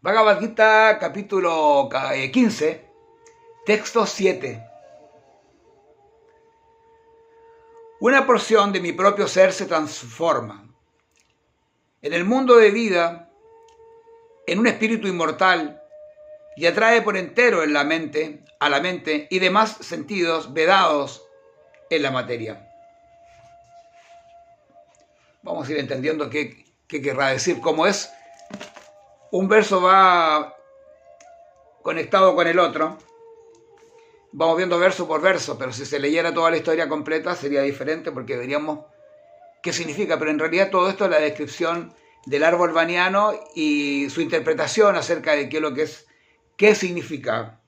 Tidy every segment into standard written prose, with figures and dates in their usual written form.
Bhagavad Gita, capítulo 15, texto 7. Una porción de mi propio ser se transforma en el mundo de vida en un espíritu inmortal y atrae por entero a la mente y demás sentidos vedados en la materia. Vamos a ir entendiendo qué querrá decir, cómo es. Un verso va conectado con el otro. Vamos viendo verso por verso, pero si se leyera toda la historia completa sería diferente porque veríamos qué significa. Pero en realidad todo esto es la descripción del árbol baniano y su interpretación acerca de qué es lo que es, qué significa.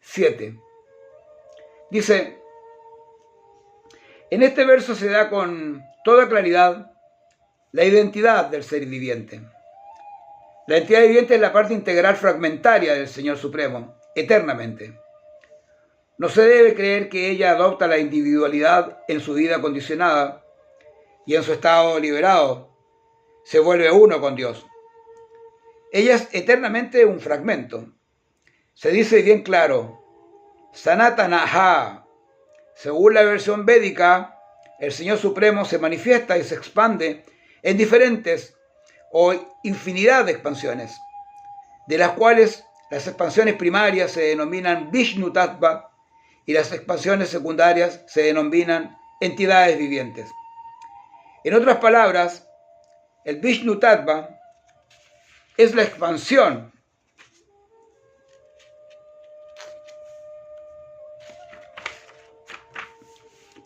7. Dice, en este verso se da con toda claridad la identidad del ser viviente. La entidad viviente es la parte integral fragmentaria del Señor Supremo, eternamente. No se debe creer que ella adopta la individualidad en su vida condicionada y en su estado liberado se vuelve uno con Dios. Ella es eternamente un fragmento. Se dice bien claro, Sanatanaha. Según la versión védica, el Señor Supremo se manifiesta y se expande en diferentes o infinidad de expansiones, de las cuales las expansiones primarias se denominan Vishnu Tattva y las expansiones secundarias se denominan entidades vivientes. En otras palabras, el Vishnu Tattva es la expansión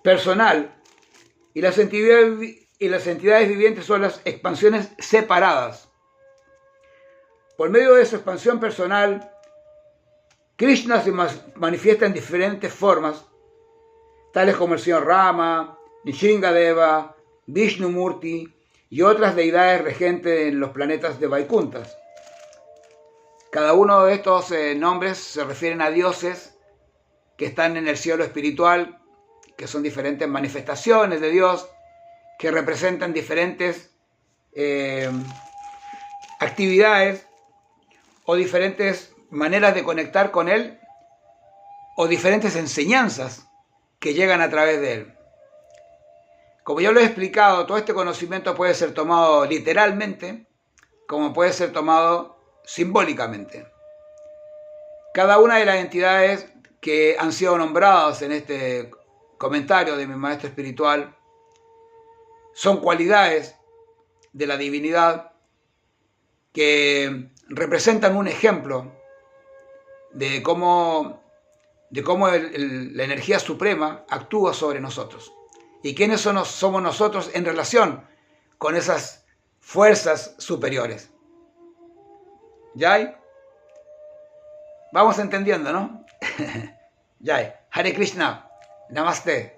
personal y las entidades vivientes son las expansiones separadas. Por medio de su expansión personal, Krishna se manifiesta en diferentes formas, tales como el señor Rama, Nishingadeva, Vishnumurti y otras deidades regentes en los planetas de Vaikunthas. Cada uno de estos nombres se refieren a dioses que están en el cielo espiritual, que son diferentes manifestaciones de Dios, que representan diferentes actividades o diferentes maneras de conectar con Él o diferentes enseñanzas que llegan a través de Él. Como yo lo he explicado, todo este conocimiento puede ser tomado literalmente como puede ser tomado simbólicamente. Cada una de las entidades que han sido nombradas en este comentario de mi maestro espiritual son cualidades de la divinidad que representan un ejemplo de cómo la energía suprema actúa sobre nosotros y quiénes somos nosotros en relación con esas fuerzas superiores. ¿Ya? Vamos entendiendo, ¿no? Ya. Hare Krishna. Namaste.